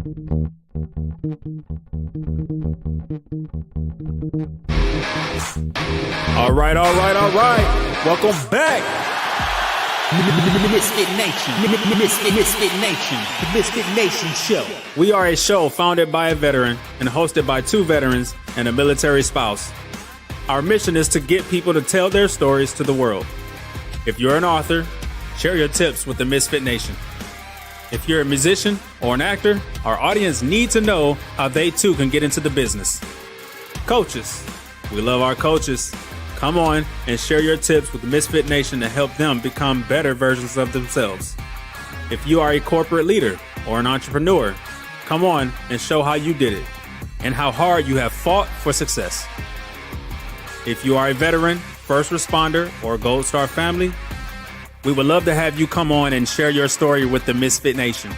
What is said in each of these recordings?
All right. Welcome back. Misfit Nation. Misfit Nation. The Misfit Nation Show. We are a show founded by a veteran and hosted by two veterans and a military spouse. Our mission is to get people to tell their stories to the world. If you're an author, share your tips with the Misfit Nation. If you're a musician or an actor, our audience needs to know how they too can get into the business. Coaches, we love our coaches. Come on and share your tips with the Misfit Nation to help them become better versions of themselves. If you are a corporate leader or an entrepreneur, come on and show how you did it and how hard you have fought for success. If you are a veteran, first responder, or Gold Star family, we would love to have you come on and share your story with the Misfit Nation.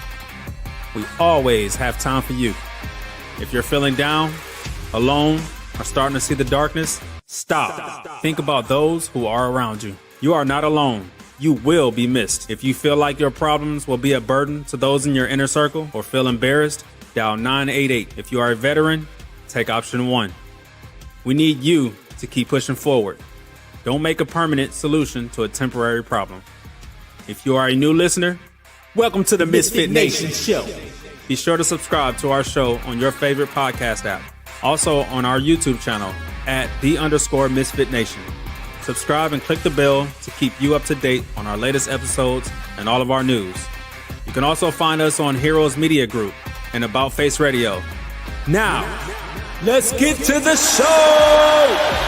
We always have time for you. If you're feeling down, alone, or starting to see the darkness, stop. Think about those who are around you. You are not alone. You will be missed. If you feel like your problems will be a burden to those in your inner circle or feel embarrassed, dial 988. If you are a veteran, take option 1. We need you to keep pushing forward. Don't make a permanent solution to a temporary problem. If you are a new listener, welcome to the Misfit Nation Show. Be sure to subscribe to our show on your favorite podcast app. Also on our YouTube channel at @the_Misfit Nation. Subscribe and click the bell to keep you up to date on our latest episodes and all of our news. You can also find us on Heroes Media Group and About Face Radio. Now, let's get to the show!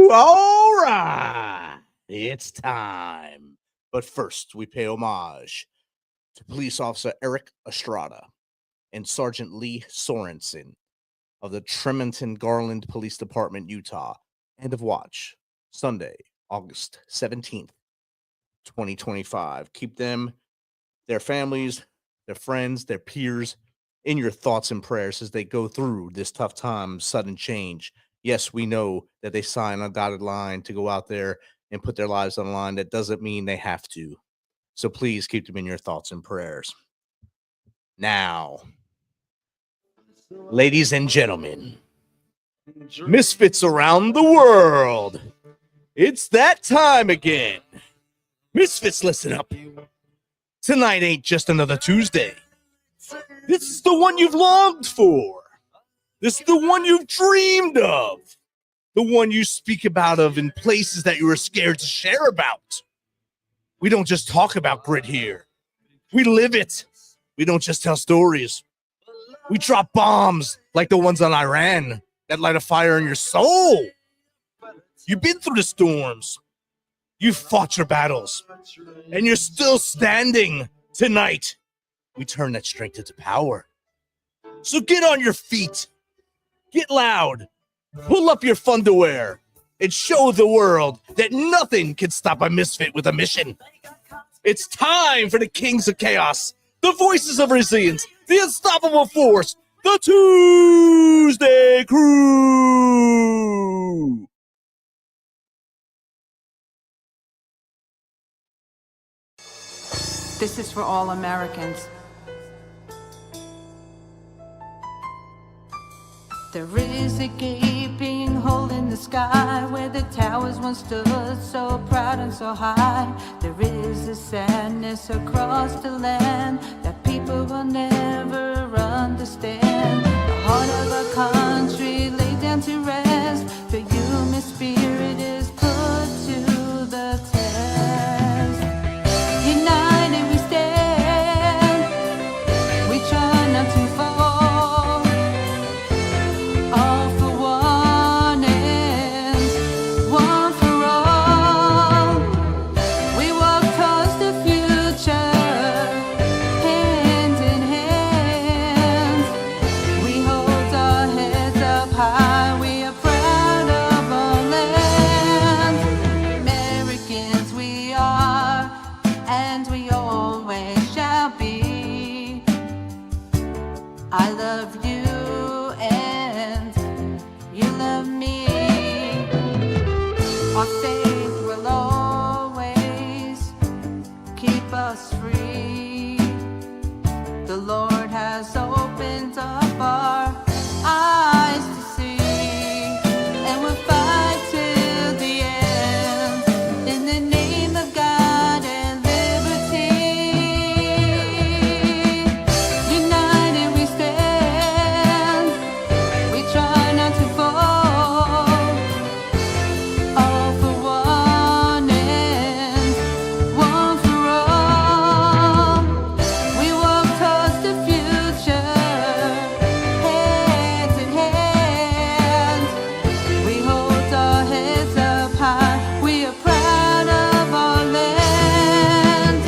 All right, it's time. But first, we pay homage to Police Officer Eric Estrada and Sergeant Lee Sorensen of the Tremonton Garland Police Department, Utah. End of watch, Sunday, August 17th, 2025. Keep them, their families, their friends, their peers in your thoughts and prayers as they go through this tough time, sudden change. Yes, we know that they sign a dotted line to go out there and put their lives on the line. That doesn't mean they have to. So please keep them in your thoughts and prayers. Now, ladies and gentlemen, misfits around the world, it's that time again. Misfits, listen up. Tonight ain't just another Tuesday. This is the one you've longed for. This is the one you've dreamed of. The one you speak about of in places that you were scared to share about. We don't just talk about grit here. We live it. We don't just tell stories. We drop bombs like the ones on Iran that light a fire in your soul. You've been through the storms. You've fought your battles. And you're still standing. Tonight, we turn that strength into power. So get on your feet. Get loud, pull up your funderwear, and show the world that nothing can stop a misfit with a mission. It's time for the Kings of Chaos, the voices of resilience, the unstoppable force, the ToosDay Crue. This is for all Americans. There is a gaping hole in the sky where the towers once stood so proud and so high. There is a sadness across the land that people will never understand. The heart of our country laid down to rest. The human spirit is put to the test. United we stand. We try not to fall. All for one and one for all. We walk towards the future, hand in hand. Our faith will always keep us free. The Lord has opened up our eyes to see, and we'll fight till the end in the name of God and liberty. United we stand, we try not to fall, all for one and one for all. We walk towards the future, hand in hand. We hold our heads up high, we are proud of our land.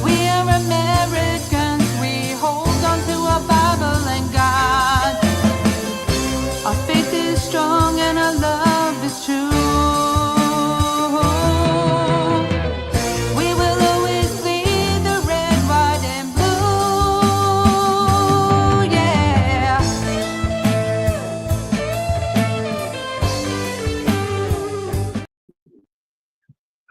We are Americans, we hold on to our Bible and God. Our faith is strong and our love is true. We will always bleed the red, white, and blue. Yeah.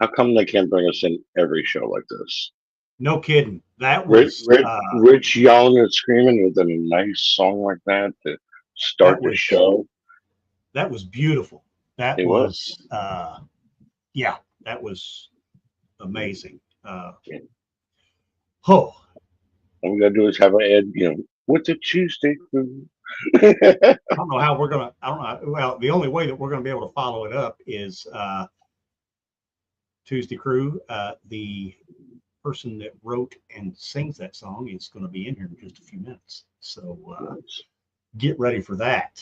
How come they can't bring us in every show like this? No kidding. That Rich, was Rich yelling and screaming with a nice song like that to start That the was- show. that was beautiful. That It was yeah, that was amazing. Oh, All we gotta do is have an ad, with the ToosDay Crue. I don't know how we're gonna. I don't know. Well, the only way that we're gonna be able to follow it up is ToosDay Crue. The person that wrote and sings that song is going to be in here in just a few minutes. So get ready for that.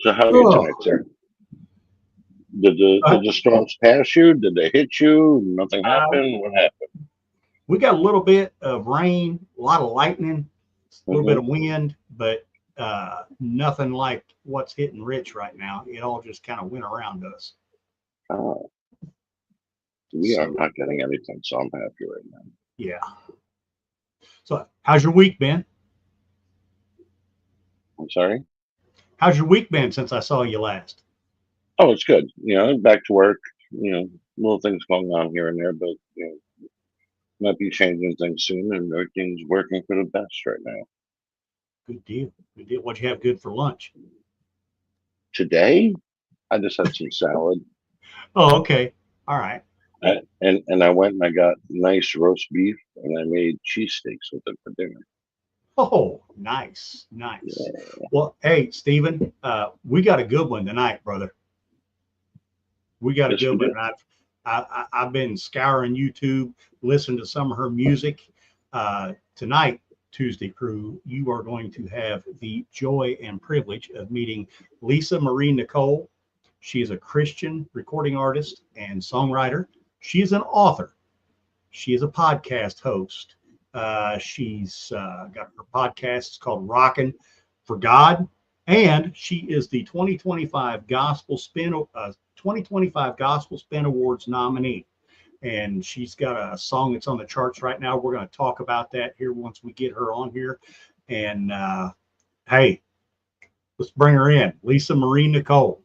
So how are you tonight, sir? Did the storms pass you? Did they hit you? Nothing happened? What happened? We got a little bit of rain, a lot of lightning, a little bit of wind, but nothing like what's hitting Rich right now. It all just kind of went around us. Oh. We are not getting anything, so I'm happy right now. Yeah. So how's your week been? I'm sorry? How's your week been since I saw you last? Oh, it's good. Back to work. Little things going on here and there, but might be changing things soon, and everything's working for the best right now. Good deal. Good deal. What'd you have good for lunch? Today, I just had some salad. Oh, okay. All right. And I went and I got nice roast beef, and I made cheesesteaks with it for dinner. Oh, nice. Nice. Yeah. Well, hey, Stephen, we got a good one tonight, brother. We got a Yes, good we one. I've been scouring YouTube, listening to some of her music. Tonight, ToosDay Crue, you are going to have the joy and privilege of meeting Lisa Marie Nicole. She is a Christian recording artist and songwriter. She is an author. She is a podcast host. She's got her podcast. It's called Rockin' for God. And she is the 2025 Gospel Spin Awards nominee. And she's got a song that's on the charts right now. We're going to talk about that here once we get her on here. And hey, let's bring her in. Lisa Marie Nicole.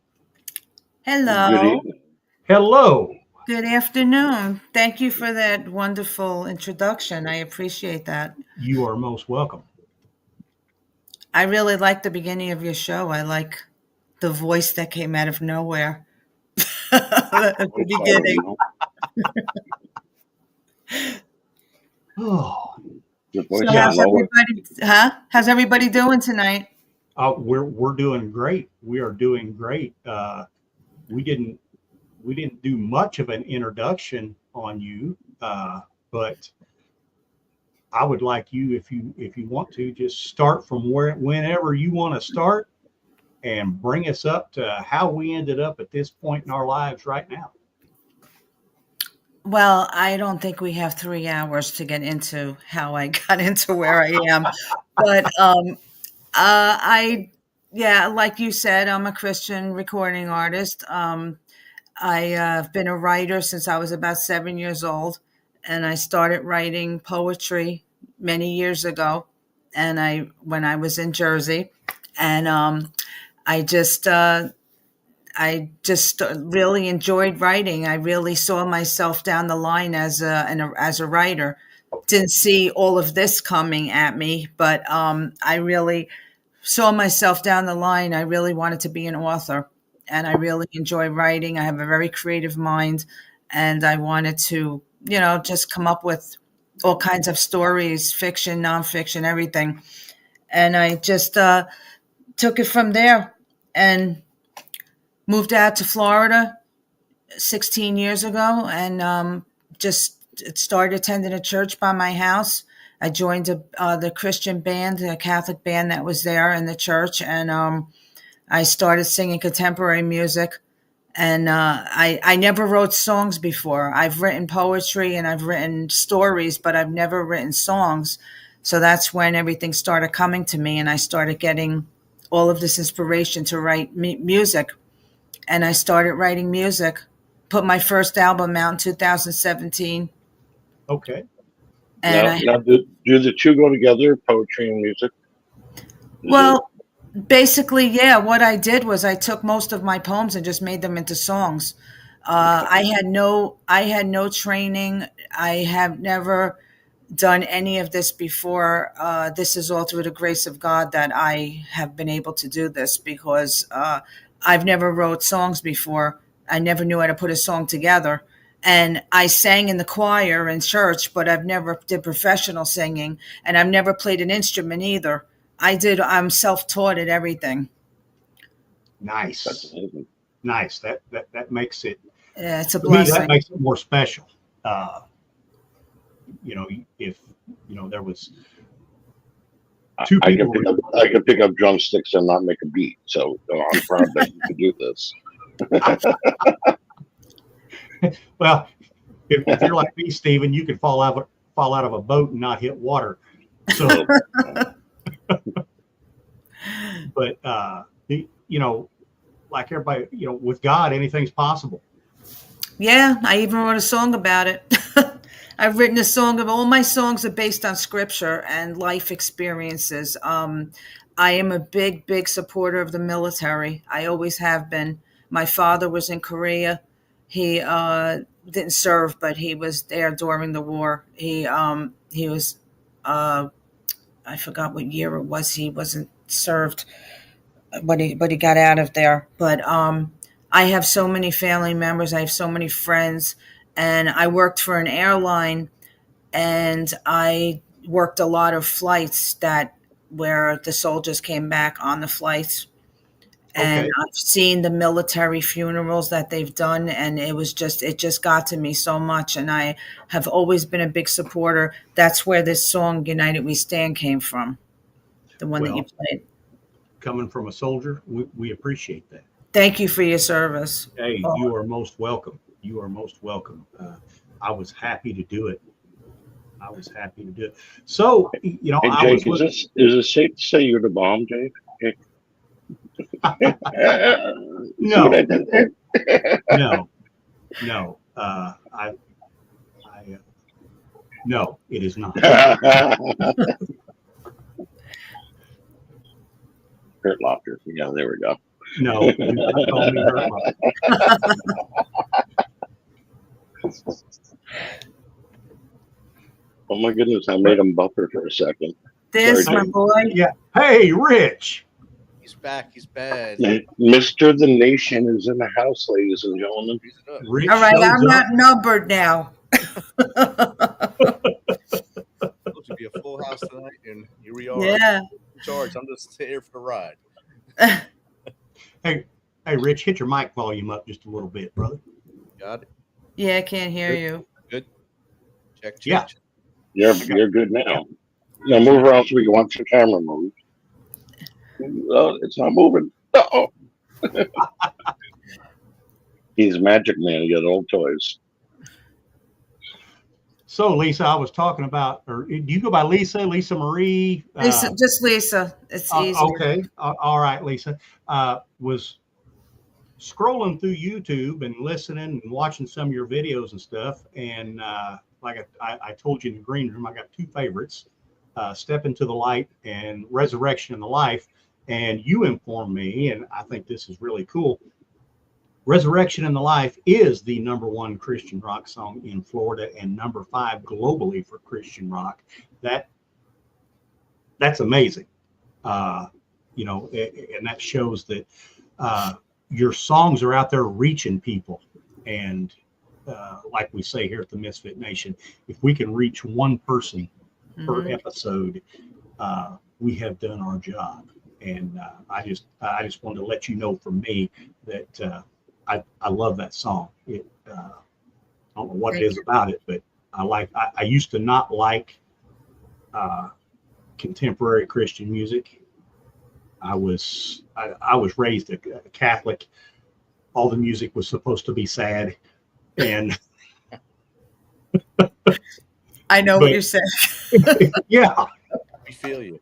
Hello. Good evening. Hello. Good afternoon. Thank you for that wonderful introduction. I appreciate that. You are most welcome. I really like the beginning of your show. I like the voice that came out of nowhere at the beginning. Oh, The voice So of how's Noah. everybody? How's everybody doing tonight? we're doing great. We are doing great. We didn't do much of an introduction on you, but I would like you, if you want to, just start from whenever you want to start, and bring us up to how we ended up at this point in our lives right now. Well, I don't think we have 3 hours to get into how I got into where I am, but like you said, I'm a Christian recording artist. I've been a writer since I was about 7 years old, and I started writing poetry many years ago. And when I was in Jersey, and I just I just really enjoyed writing. I really saw myself down the line as a writer. Didn't see all of this coming at me, but I really saw myself down the line. I really wanted to be an author, and I really enjoy writing. I have a very creative mind, and I wanted to, just come up with all kinds of stories, fiction, nonfiction, everything. And I just took it from there and moved out to Florida 16 years ago, and just started attending a church by my house. I joined the Christian band, the Catholic band that was there in the church, and I started singing contemporary music. And I never wrote songs before. I've written poetry and I've written stories, but I've never written songs. So that's when everything started coming to me, and I started getting all of this inspiration to write music. And I started writing music. Put my first album out in 2017. Okay. And Now, do the two go together, poetry and music? Well, basically, yeah. What I did was I took most of my poems and just made them into songs. I had no training. I have never done any of this before. This is all through the grace of God that I have been able to do this, because I've never wrote songs before. I never knew how to put a song together. And I sang in the choir in church, but I've never did professional singing, and I've never played an instrument either. I'm self-taught at everything. Nice. Nice. That makes it, Yeah, it's a to me, that blessing. makes it more special. If there was two I people. can pick up drumsticks and not make a beat. So I'm proud that you can do this. Well, if you're like me, Stephen, you could fall out of a boat and not hit water. So, but like everybody, with God, anything's possible. Yeah, I even wrote a song about it. I've written a song of all my songs are based on scripture and life experiences. I am a big, big supporter of the military. I always have been. My father was in Korea. He didn't serve, but he was there during the war. He was I forgot what year it was. He wasn't served, but he got out of there. But I have so many family members. I have so many friends, and I worked for an airline, and I worked a lot of flights where the soldiers came back on the flights. And Okay. I've seen the military funerals that they've done, and it just got to me so much. And I have always been a big supporter. That's where this song "United We Stand" came from, the one that you Well, played. coming from a soldier, we appreciate that. Thank you for your service. Hey, Oh, you are most welcome. You are most welcome. I was happy to do it. So, Hey, I Jake, was is this safe to say you're the bomb, Jake? Jake? See no, what I did there? no. No, it is not. Hurt Locker. Yeah, there we go. No, do not call me Hurt Locker. Oh my goodness, I made him buffer for a second. this, Sorry, my Jake. boy. Yeah. Hey, Rich. He's back. He's bad. Mr. The Nation is in the house, ladies and gentlemen. He's up. Rich All right, shows I'm up. not numbered now. Supposed to be a full house tonight, and here we are. Yeah. In charge. I'm just here for the ride. Hey, Rich, hit your mic volume up just a little bit, brother. Got it. Yeah, I can't hear you. Good. Check. Yeah. You're good now. Now move around so we can watch the camera move. It's not moving. No. He's Magic Man. He got old toys. So, Lisa, I was talking about, or do you go by Lisa Marie? Lisa, just Lisa. It's easy. Okay. All right, Lisa. Was scrolling through YouTube and listening and watching some of your videos and stuff. And like I told you in the green room, I got two favorites, Step Into the Light and Resurrection in the Life. And you informed me, and I think this is really cool, Resurrection in the Life is the #1 Christian rock song in Florida and #5 globally for Christian rock. That's amazing. You know, and that shows that your songs are out there reaching people. And like we say here at the Misfit Nation, if we can reach one person per episode, we have done our job. And I just wanted to let you know from me that I love that song. I don't know what it is about it, but I used to not like contemporary Christian music. I was raised a Catholic. All the music was supposed to be sad, and I know what you're saying. yeah, We feel you.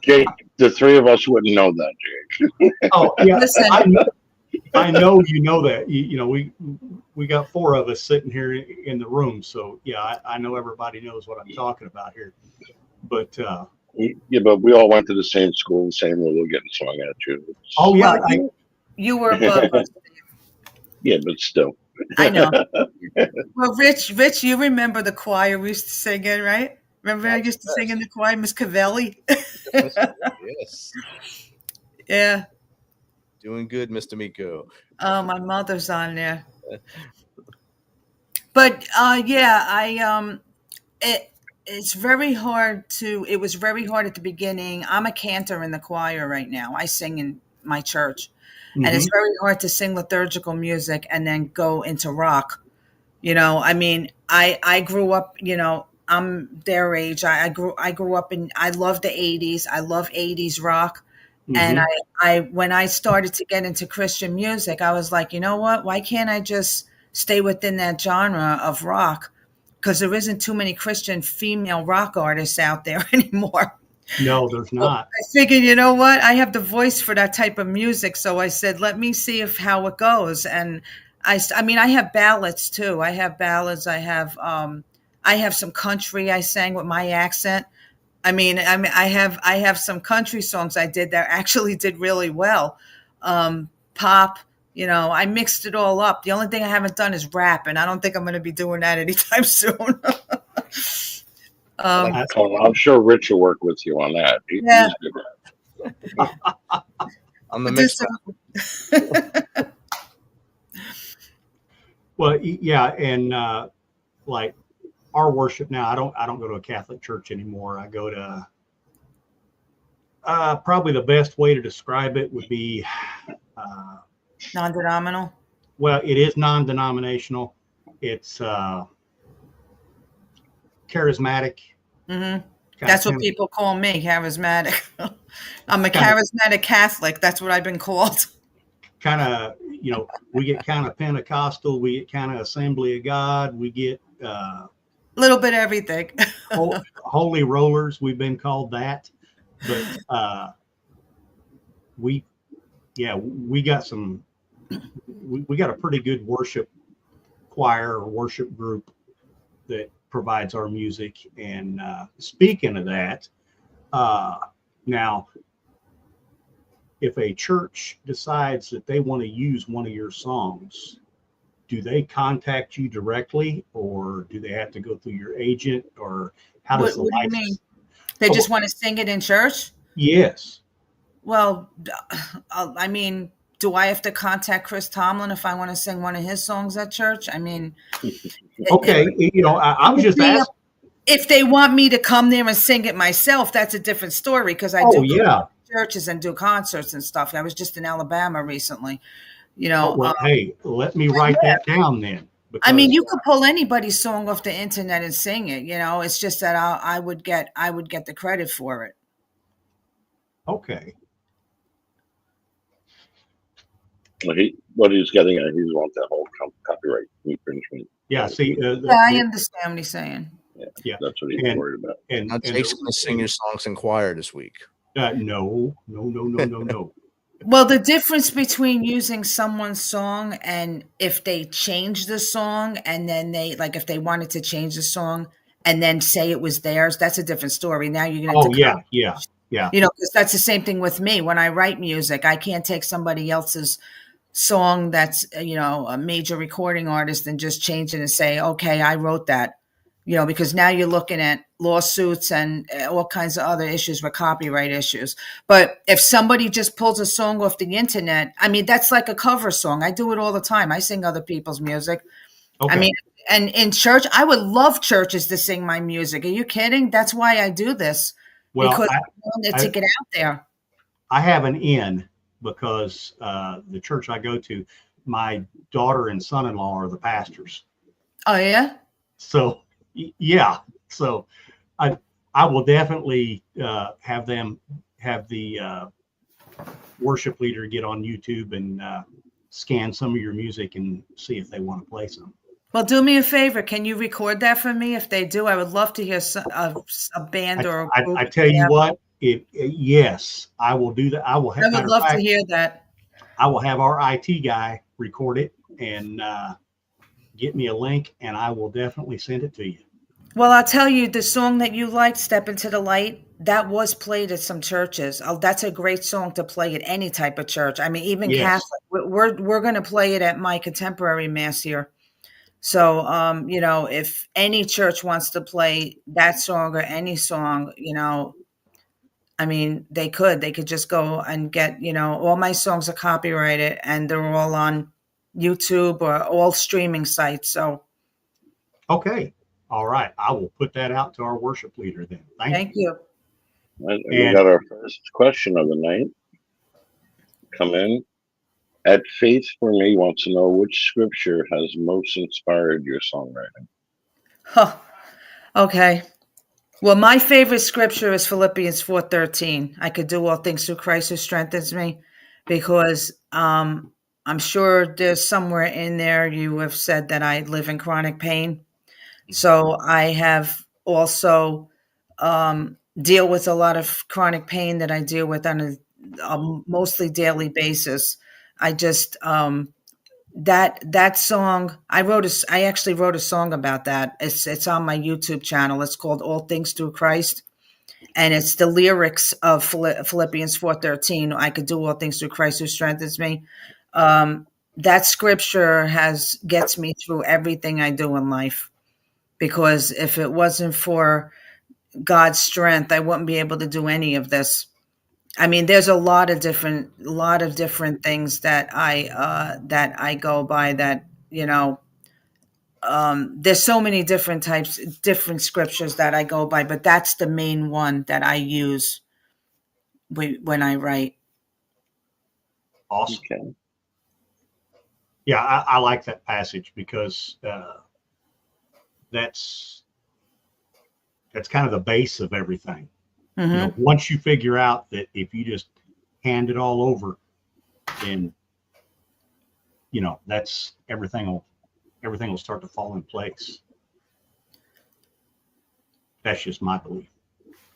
Jake, the three of us wouldn't know that, Jake. oh yeah. Listen. I know you know that. You know, we got 4 of us sitting here in the room, so yeah, I know everybody knows what I'm talking about here. But Yeah, but we all went to the same school, the same rule, getting swung at you. oh yeah, Well, you were above us. Yeah, but still. I know. Well, Rich, you remember the choir we used to sing in, right? Remember I used to sing in the choir, Miss Cavelli? Yes. Yeah. Doing good, Mr. Miko. Oh, my mother's on there. But yeah, it's very hard it was very hard at the beginning. I'm a cantor in the choir right now. I sing in my church. And it's very hard to sing liturgical music and then go into rock. You know, I mean, I grew up, you know, I'm their age. I grew up I love the 80s. I love 80s rock. And when I started to get into Christian music, I was like, you know what? Why can't I just stay within that genre of rock? Because there isn't too many Christian female rock artists out there anymore. no, there's not. I figured, you know what? I have the voice for that type of music. So I said, let me see how it goes. And I mean, I have ballads too. I have ballads. I have some country I sang with my accent. I mean, I have some country songs I did that actually did really well. Pop, you know, I mixed it all up. The only thing I haven't done is rap, and I don't think I'm going to be doing that anytime soon. I'm sure Rich will work with you on that. Yeah. He's good. On the mix. Well, yeah, and like our worship now, I don't go to a Catholic church anymore. I go to probably the best way to describe it would be Non-denominational. well, it is non-denominational. It's charismatic. That's what people call me, charismatic. I'm a charismatic Catholic. That's what I've been called. Kind of, you know, we get kind of Pentecostal. We get kind of Assembly of God. We get A little bit of everything. holy rollers. We've been called that, but we got some. We got a pretty good worship choir or worship group that provides our music. And speaking of that, now, if a church decides that they want to use one of your songs, do they contact you directly, or do they have to go through your agent, or how does the What do you license? mean? They just want to sing it in church? Yes. Well, I mean, do I have to contact Chris Tomlin if I want to sing one of his songs at church? I mean, Okay. You know, I was just asking. if they want me to come there and sing it myself, that's a different story, because I do go to churches and do concerts and stuff. I was just in Alabama recently, you know. Well, hey, let me write that down then. I mean, you could pull anybody's song off the internet and sing it, you know. It's just that I would get the credit for it. Okay. Well, what he's getting at, he wants that whole copyright infringement. Yeah. See. I understand what he's saying. Yeah. That's what he's worried about. Now Jake's going to sing your songs in choir this week. No. Well, the difference between using someone's song and if they change the song and then if they wanted to change the song and then say it was theirs, that's a different story. Now you're going to yeah. You know, because that's the same thing with me. When I write music, I can't take somebody else's song that's, a major recording artist and just change it and say, okay, I wrote that, because now you're looking at lawsuits and all kinds of other issues with copyright issues. But if somebody just pulls a song off the internet, I mean, that's like a cover song. I do it all the time. I sing other people's music. Okay. I mean, and in church, I would love churches to sing my music. Are you kidding? That's why I do this. Well, Because I want it to get out there. I have an in because the church I go to, my daughter and son-in-law are the pastors. Oh, yeah? So, yeah. So I will definitely have the worship leader get on YouTube and scan some of your music and see if they want to play some. Well, do me a favor. Can you record that for me? If they do, I would love to hear a band or a group. I tell you what, yes, I will do that. I would love to hear that. I will have our IT guy record it and get me a link, and I will definitely send it to you. Well, I'll tell you, the song that you liked, Step Into the Light, that was played at some churches. That's a great song to play at any type of church. I mean, even Yes. Catholic. We're going to play it at my contemporary mass here. So, if any church wants to play that song or any song, I mean, they could just go and get, all my songs are copyrighted and they're all on YouTube or all streaming sites. So, okay. All right. I will put that out to our worship leader then. Thank you. And we got our first question of the night come in. At Faith for Me wants to know which scripture has most inspired your songwriting. Huh. Okay. Well, my favorite scripture is Philippians 4:13. I could do all things through Christ who strengthens me, because I'm sure there's somewhere in there you have said that I live in chronic pain. So I have also deal with a lot of chronic pain that I deal with on a mostly daily basis. I just that song I actually wrote a song about that. It's on my YouTube channel. It's called All Things Through Christ, and it's the lyrics of Philippians 4:13. I could do all things through Christ who strengthens me. That scripture gets me through everything I do in life, because if it wasn't for God's strength, I wouldn't be able to do any of this. I mean, there's a lot of different things that I go by that, there's so many different scriptures that I go by, but that's the main one that I use when I write. Awesome. Okay. Yeah, I like that passage because that's kind of the base of everything. Mm-hmm. Once you figure out that if you just hand it all over, then that's everything will start to fall in place. That's just my belief.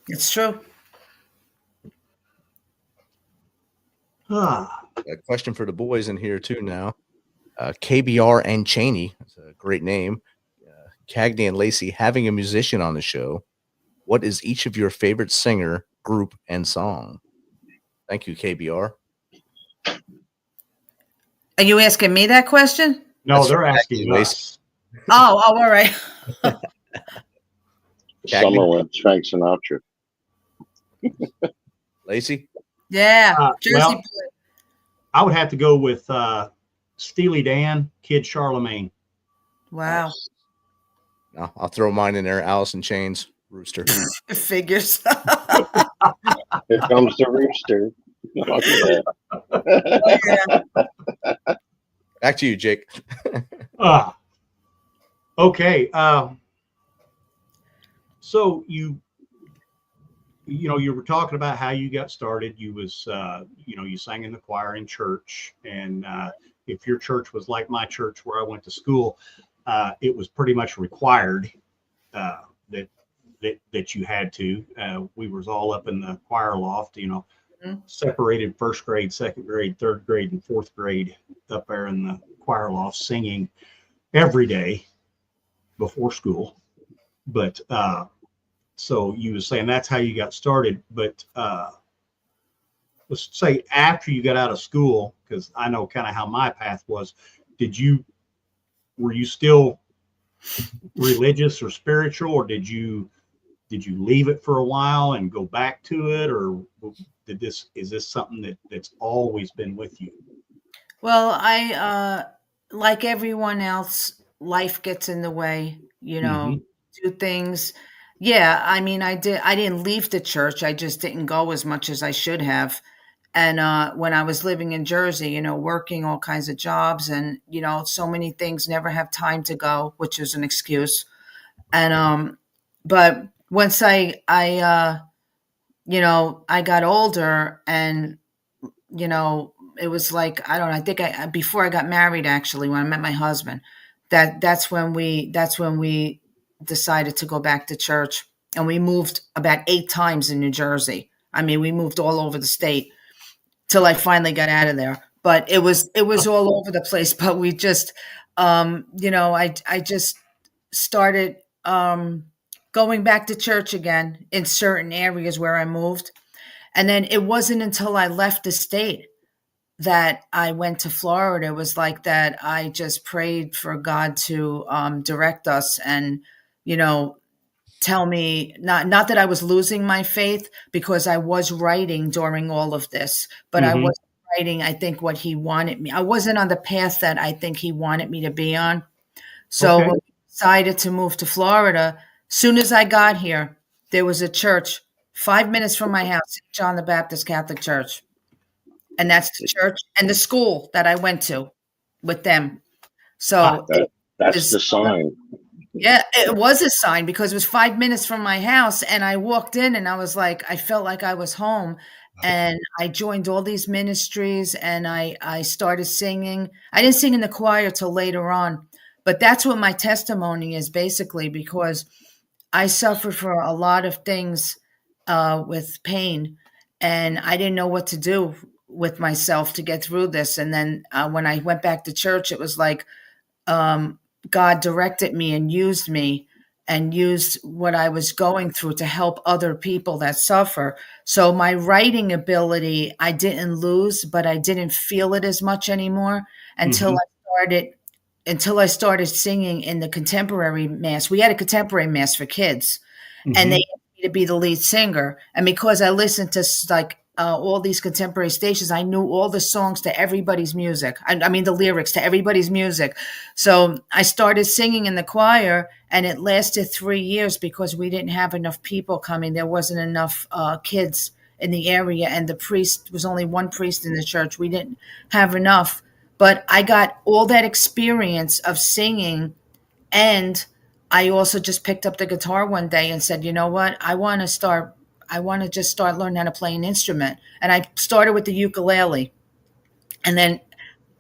It's true. A question for the boys in here too now. KBR and Cheney, that's a great name. Cagney and Lacey, having a musician on the show, what is each of your favorite singer, group, and song? Thank you, KBR. Are you asking me that question? No, they're asking us. Oh, all right. Summer went Frank Sinatra. Lacey? Yeah, Jersey well, boy. I would have to go with Steely Dan, Kid Charlemagne. Wow. No, I'll throw mine in there. Alice in Chains, Rooster. It figures. Here comes the rooster. Back to you, Jake. Okay. So you were talking about how you got started. You was, you sang in the choir in church, and if your church was like my church where I went to school, it was pretty much required that you had to. We was all up in the choir loft, separated first grade, second grade, third grade, and fourth grade up there in the choir loft singing every day before school. But so you was saying that's how you got started, but let's say after you got out of school, because I know kind of how my path was, were you still religious or spiritual, or did you leave it for a while and go back to it, or is this something that's always been with you? Well, I like everyone else, life gets in the way, Mm-hmm. do things. Yeah, I mean, I didn't leave the church. I just didn't go as much as I should have. And when I was living in Jersey, working all kinds of jobs and, so many things, never have time to go, which is an excuse. And but once I got older and, it was like, I don't know, I think before I got married, actually, when I met my husband, that's when we decided to go back to church. And we moved about 8 times in New Jersey. I mean, we moved all over the state till I finally got out of there. But it was all over the place. But we just, I just started going back to church again in certain areas where I moved. And then it wasn't until I left the state that I went to Florida. It was like that. I just prayed for God to direct us and, tell me not that I was losing my faith, because I was writing during all of this, but I Mm-hmm. was writing, I think, what he wanted me. I wasn't on the path that I think he wanted me to be on. So Okay. when I decided to move to Florida, soon as I got here, there was a church 5 minutes from my house, St. John the Baptist Catholic Church. And that's the church and the school that I went to with them. So it That's was, the sign. yeah, it was a sign, because it was 5 minutes from my house. And I walked in and I was like, I felt like I was home. And I joined all these ministries and I started singing. I didn't sing in the choir till later on, but that's what my testimony is basically, because I suffered for a lot of things with pain, and I didn't know what to do with myself to get through this. And then when I went back to church, it was like God directed me and used me and used what I was going through to help other people that suffer. So my writing ability, I didn't lose, but I didn't feel it as much anymore Mm-hmm. until I started singing in the contemporary mass. We had a contemporary mass for kids, and they Mm-hmm. asked me to be the lead singer. And because I listened to like all these contemporary stations, I knew all the songs to everybody's music. I mean, the lyrics to everybody's music. So I started singing in the choir, and it lasted 3 years because we didn't have enough people coming. There wasn't enough kids in the area, and the priest was only one priest in the church. We didn't have enough. But I got all that experience of singing, and I also just picked up the guitar one day and said, you know what? I want to just start learning how to play an instrument. And I started with the ukulele. And then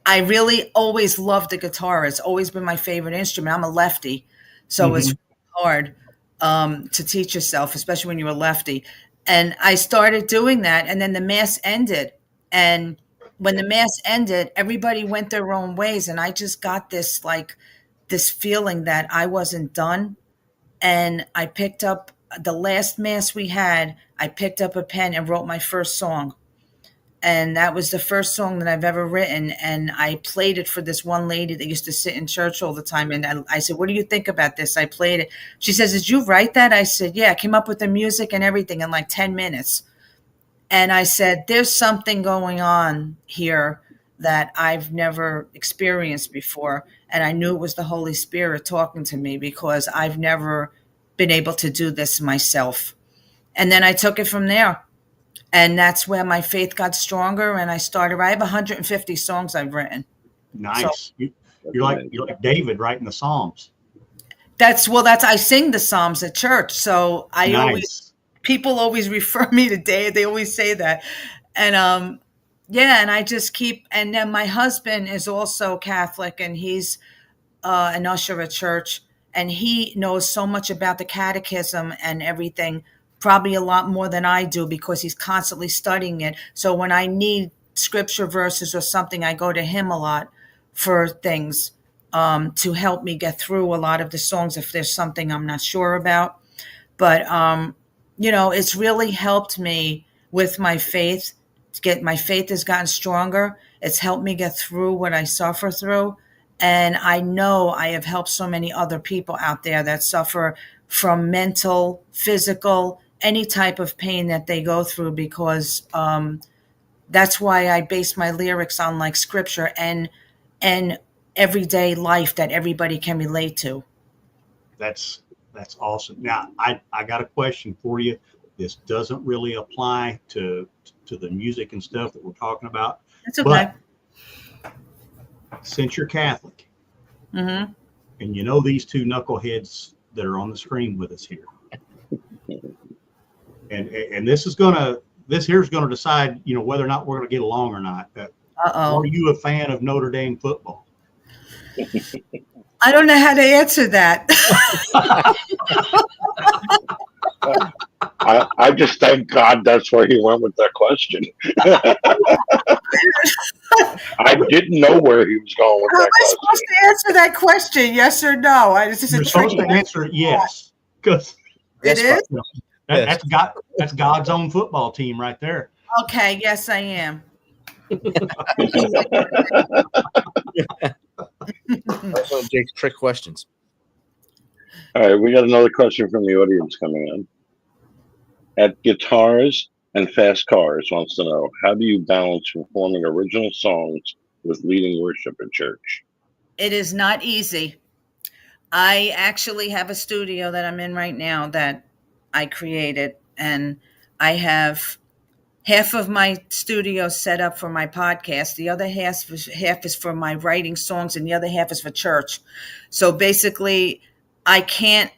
I really always loved the guitar. It's always been my favorite instrument. I'm a lefty. So it's Mm-hmm. really hard to teach yourself, especially when you're a lefty. And I started doing that. And then the mass ended. And when the mass ended, everybody went their own ways. And I just got this feeling that I wasn't done. And I picked up the last mass we had, I picked up a pen and wrote my first song. And that was the first song that I've ever written. And I played it for this one lady that used to sit in church all the time. And I said, what do you think about this? I played it. She says, did you write that? I said, yeah, I came up with the music and everything in like 10 minutes. And I said, there's something going on here that I've never experienced before. And I knew it was the Holy Spirit talking to me, because I've never been able to do this myself. And then I took it from there. And that's where my faith got stronger. And I have 150 songs I've written. So Nice. You're like David writing the Psalms. I sing the Psalms at church. So Nice. people always refer me to Dave. They always say that. And yeah, and I just keep, and then my husband is also Catholic, and he's an usher at church, and he knows so much about the catechism and everything, probably a lot more than I do, because he's constantly studying it. So when I need scripture verses or something, I go to him a lot for things to help me get through a lot of the songs if there's something I'm not sure about. But it's really helped me with my faith. my faith has gotten stronger. It's helped me get through what I suffer through. And I know I have helped so many other people out there that suffer from mental, physical, any type of pain that they go through, because that's why I base my lyrics on like scripture and everyday life that everybody can relate to. That's awesome. Now, I got a question for you. This doesn't really apply to the music and stuff that we're talking about. That's okay. But since you're Catholic, Mm-hmm. and you know these two knuckleheads that are on the screen with us here, and this here's gonna decide, you know, whether or not we're gonna get along or not. Are you a fan of Notre Dame football? I don't know how to answer that. I just thank God that's where he went with that question. I didn't know where he was going with How that am I supposed to answer that question? Yes or no? It's just You're supposed to answer yes, because it is. That's God's own football team right there. Okay. Yes, I am. That's one of Jake's trick questions. All right, we got another question from the audience coming in. At Guitars and Fast Cars wants to know, how do you balance performing original songs with leading worship in church? It is not easy. I actually have a studio that I'm in right now that I created, and I have half of my studio set up for my podcast. The other half is for my writing songs, and the other half is for church. So basically, I can't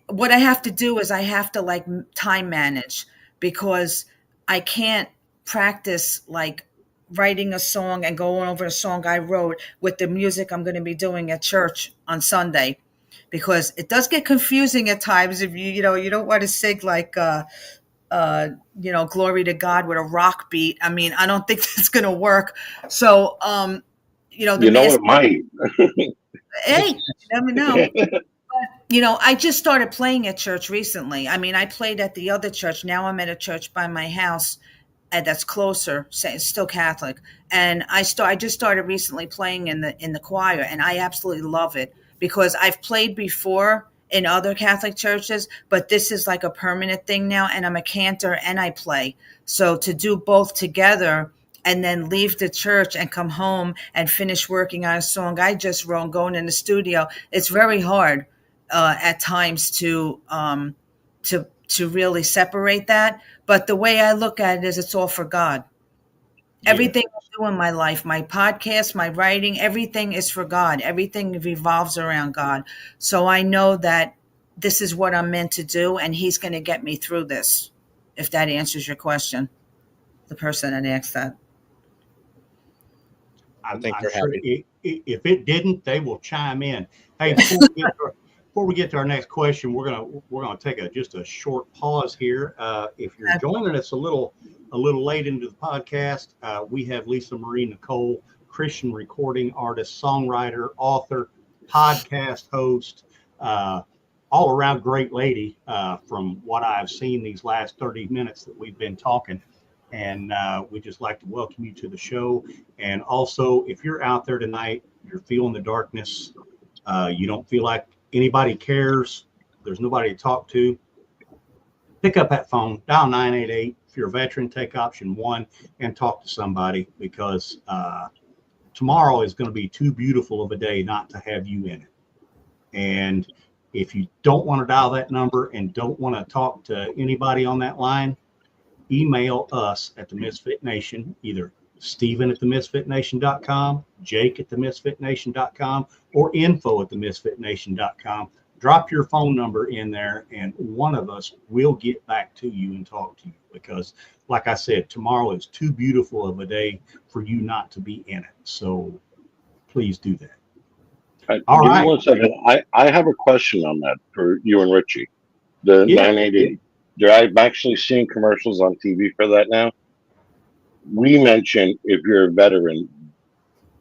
what I have to do is I have to time manage, because I can't practice like writing a song and going over a song I wrote with the music I'm going to be doing at church on Sunday, because it does get confusing at times if you don't want to sing like glory to God with a rock beat. I mean, I don't think that's going to work. So it might. Hey, you never know. I just started playing at church recently. I mean, I played at the other church. Now I'm at a church by my house that's closer, it's still Catholic. And I just started recently playing in the choir, and I absolutely love it, because I've played before in other Catholic churches, but this is like a permanent thing now, and I'm a cantor and I play. So to do both together and then leave the church and come home and finish working on a song I just wrote, going in the studio, it's very hard at times to really separate that. But the way I look at it is it's all for God. Yeah. Everything I do in my life, my podcast, my writing, everything is for God. Everything revolves around God. So I know that this is what I'm meant to do, and He's going to get me through this, if that answers your question, the person that asked that. I'm sure if it didn't, they will chime in. Hey, before we get to our next question, we're gonna take just a short pause here. If you're joining us a little late into the podcast, we have Lisa Marie Nicole, Christian recording artist, songwriter, author, podcast host, all around great lady. From what I've seen these last 30 minutes that we've been talking. And we just like to welcome you to the show. And also, if you're out there tonight, you're feeling the darkness, you don't feel like anybody cares, there's nobody to talk to, pick up that phone, dial 988. If you're a veteran, take option 1 and talk to somebody, because tomorrow is going to be too beautiful of a day not to have you in it. And if you don't want to dial that number and don't want to talk to anybody on that line, email us at the Misfit Nation, either Stephen@themisfitnation.com, Jake@themisfitnation.com, or info@themisfitnation.com. Drop your phone number in there, and one of us will get back to you and talk to you, because, like I said, tomorrow is too beautiful of a day for you not to be in it. So please do that. All right. 1 second. I have a question on that for you and Richie. The 988. I'm actually seeing commercials on TV for that now. We mention, if you're a veteran,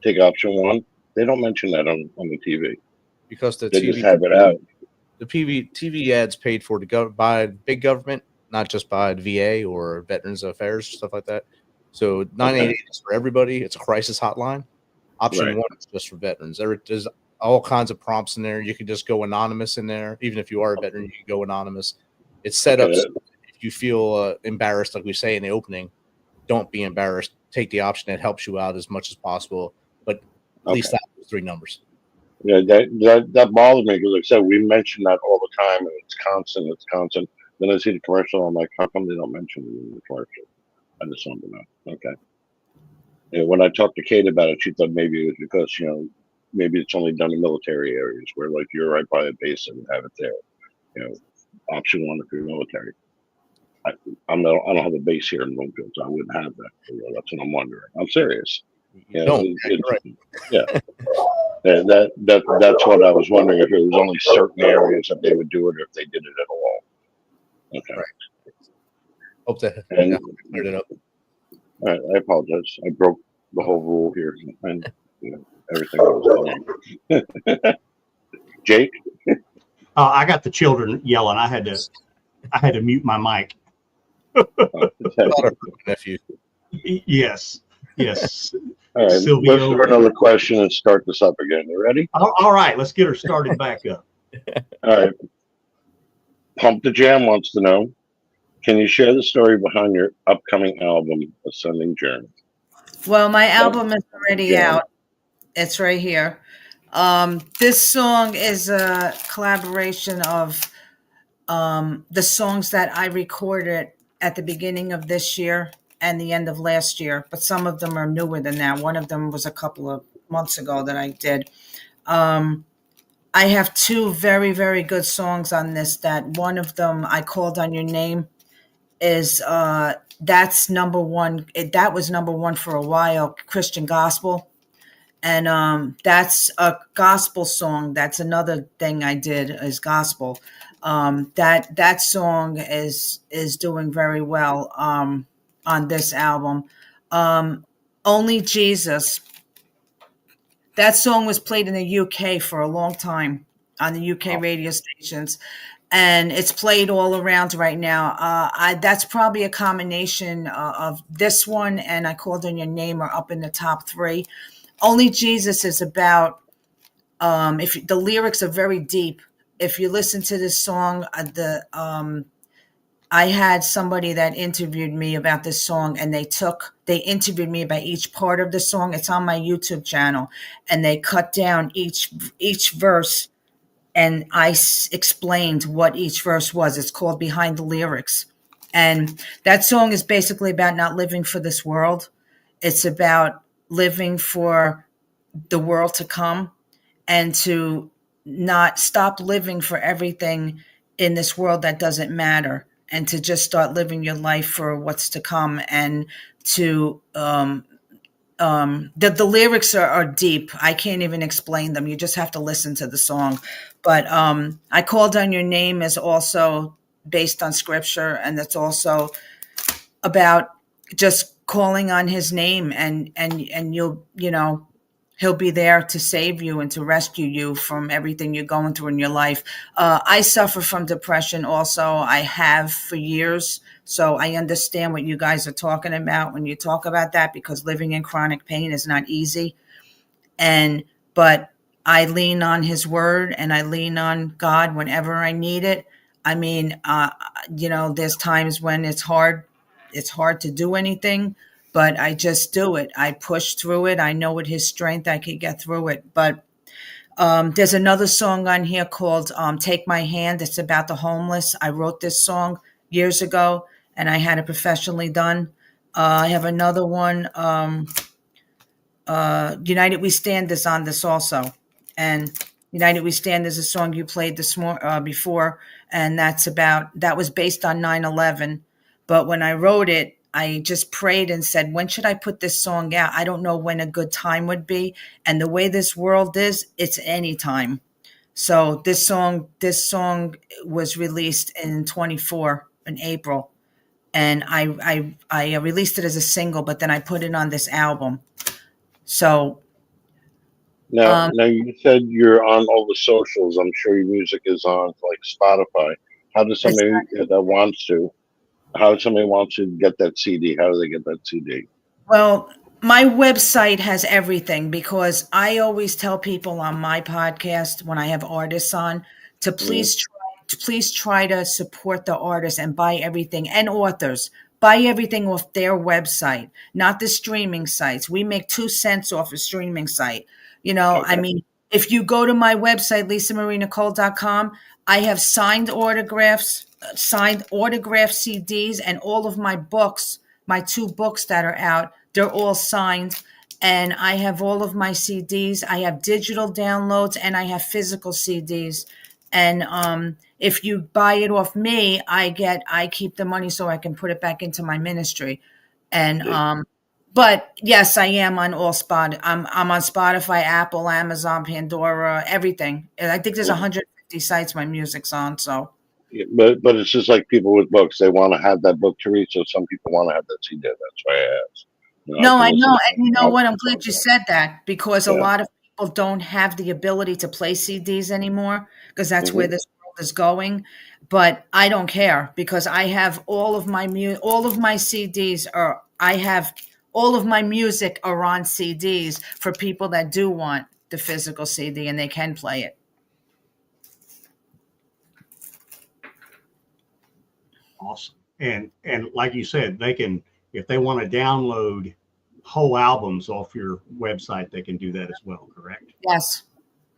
take option 1. They don't mention that on the TV, because they just have it out. The TV ads paid for by big government, not just by the VA or Veterans Affairs, stuff like that. So 988 is for everybody. It's a crisis hotline. Option Right. 1 is just for veterans. There's all kinds of prompts in there. You can just go anonymous in there. Even if you are a veteran, you can go anonymous. It's set up so if you feel embarrassed, like we say in the opening, don't be embarrassed. Take the option that helps you out as much as possible. But at least that was 3 numbers. Yeah, that bothers me because, like I said, we mention that all the time, and it's constant. It's constant. Then I see the commercial. I'm like, how come they don't mention it in the commercial? I just want to know. Okay. And when I talked to Kate about it, she thought maybe it was because maybe it's only done in military areas where like you're right by a base and have it there. Option 1 if you're military. I don't have a base here in Bloomfield, so I wouldn't have that. That's what I'm wondering. I'm serious. Right. Yeah. And that's what I was wondering, if it was only certain areas that they would do it, or if they did it at all. Okay. Right. Hope that cleared it up. All right, I apologize. I broke the whole rule here, and everything that was going. Jake, I got the children yelling. I had to mute my mic. Nephew. Yes. All right, Silvio. let's do another question and start this up again. You ready? All right, let's get her started back up. All right. Pump the Jam wants to know, can you share the story behind your upcoming album, Ascending Journey? Well, my album is already out. It's right here. This song is a collaboration of the songs that I recorded at the beginning of this year and the end of last year, but some of them are newer than that. One of them was a couple of months ago that I did. I have 2 very, very good songs on this. That one of them, I Called on Your Name, is that's number 1. That was number 1 for a while, Christian gospel. And that's a gospel song. That's another thing I did is gospel. That song is doing very well on this album. Only Jesus. That song was played in the UK for a long time on the UK radio stations, and it's played all around right now. That's probably a combination of this one and I Called on Your Name are up in the top 3. Only Jesus is about, if the lyrics are very deep. If you listen to this song, I had somebody that interviewed me about this song, and they interviewed me about each part of the song. It's on my YouTube channel, and they cut down each verse, and I explained what each verse was. It's called Behind the Lyrics. And that song is basically about not living for this world. It's about living for the world to come, and to not stop living for everything in this world that doesn't matter, and to just start living your life for what's to come. And to the lyrics are deep. I can't even explain them. You just have to listen to the song. But I Called on Your Name is also based on scripture, and it's also about just calling on his name, and he'll be there to save you and to rescue you from everything you're going through in your life. I suffer from depression also. I have for years. So I understand what you guys are talking about when you talk about that, because living in chronic pain is not easy. But I lean on his word, and I lean on God whenever I need it. I mean, there's times when it's hard to do anything, but I just do it. I push through it. I know with his strength I could get through it. But there's another song on here called Take My Hand. It's about the homeless. I wrote this song years ago, and I had it professionally done. I have another one, United We Stand is on this also. And United We Stand is a song you played before, and that was based on 9/11. But when I wrote it, I just prayed and said, when should I put this song out? I don't know when a good time would be. And the way this world is, it's any time. So this song was released in 24 in April. And I released it as a single, but then I put it on this album. So now you said you're on all the socials. I'm sure your music is on like Spotify. How does somebody that wants to How somebody wants to get that CD? How do they get that CD? Well, my website has everything because I always tell people on my podcast when I have artists on to please try to support the artists and buy everything, and authors. Buy everything off their website, not the streaming sites. We make 2 cents off a streaming site. I Okay. mean, if you go to my website, lisamarienicole.com, I have signed autograph CDs, and all of my books, my 2 books that are out, they're all signed. And I have all of my CDs. I have digital downloads and I have physical CDs. And if you buy it off me, I keep the money so I can put it back into my ministry. And but yes, I am on all spot. I'm on Spotify, Apple, Amazon, Pandora, everything. And I think there's 150 sites my music's on. So Yeah, but it's just like people with books. They want to have that book to read, so some people want to have that CD. That's why I asked. I no, can I listen know. to And you know what? I'm audiobooks glad you also. said that because a Yeah. lot of people don't have the ability to play CDs anymore because that's where Hmm. this world is going. But I don't care because I have all of my CDs are I have all of my music are on CDs for people that do want the physical CD and they can play it. Awesome. And like you said, they can, if they want to download whole albums off your website, they can do that as well, correct? Yes.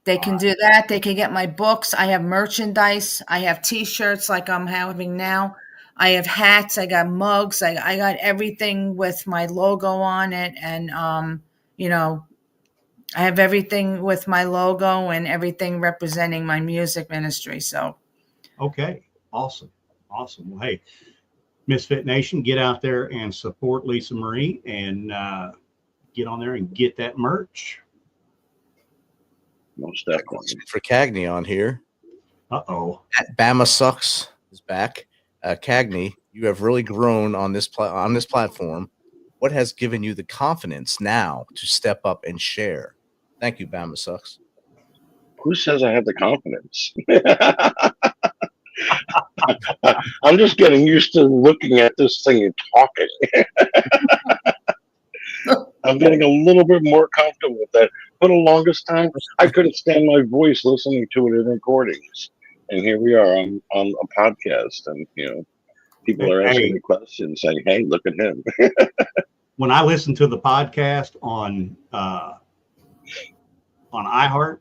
They All can right. do that. They can get my books. I have merchandise. I have T-shirts like I'm having now. I have hats. I got mugs. I got everything with my logo on it, and you know, I have everything with my logo and everything representing my music ministry. So Okay. Awesome. Awesome. Well, hey, Misfit Nation, get out there and support Lisa Marie and get on there and get that merch. Most Got a definitely. question for Cagney on here. Uh-oh. At Bama Sucks is back. Cagney, you have really grown on this platform. What has given you the confidence now to step up and share? Thank you, Bama Sucks. Who says I have the confidence? I'm just getting used to looking at this thing and talking. I'm getting a little bit more comfortable with that. For the longest time, I couldn't stand my voice listening to it in recordings. And here we are on a podcast, and people are asking Hey, me questions, saying, "Hey, look at him." when I listen to the podcast on iHeart,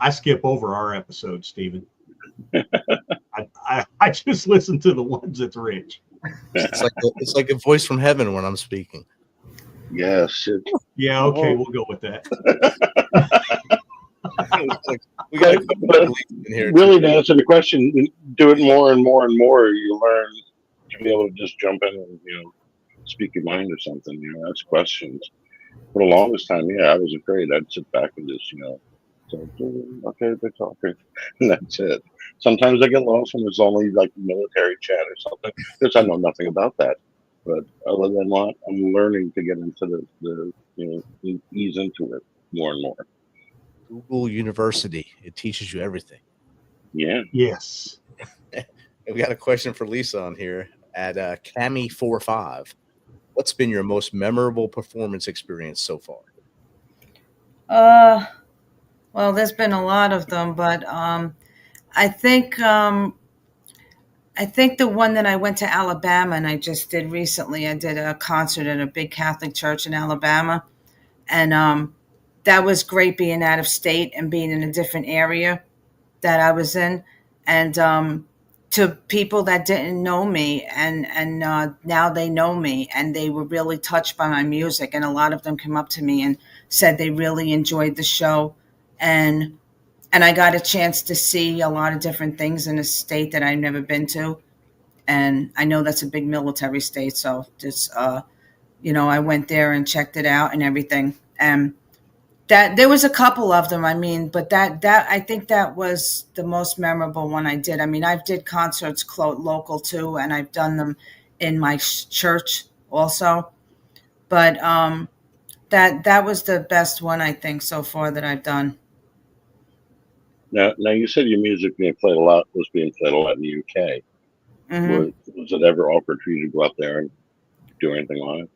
I skip over our episodes, Stephen. I just listen to the ones that's rich. It's like a voice from heaven when I'm speaking. Yes. Yeah, okay, we'll go with that. We got a couple But of in here. really, to answer the question, do it more and more and more. You learn to be able to just jump in and speak your mind or something. Ask questions. For the longest time, I was afraid. I'd sit back and just say, okay, they're talking, and that's it. Sometimes I get lost when it's only like military chat or something because I know nothing about that. But other than that, I'm learning to get into the ease into it more and more. Google University. It teaches you everything. Yeah. Yes. We got a question for Lisa on here at Cami45. What's been your most memorable performance experience so far? well, there's been a lot of them, but I think the one that I went to Alabama and I just did recently. I did a concert at a big Catholic church in Alabama, and that was great being out of state and being in a different area that I was in, and to people that didn't know me, and now they know me, and they were really touched by my music, and a lot of them came up to me and said they really enjoyed the show, and I got a chance to see a lot of different things in a state that I've never been to, and I know that's a big military state, so just I went there and checked it out and everything, and that there was a couple of them. I mean, but that I think that was the most memorable one I did. I mean, I've did concerts local too, and I've done them in my church also. But that was the best one I think so far that I've done. Now you said your music was being played a lot in the UK. Was it ever offered for you to go out there and do anything live?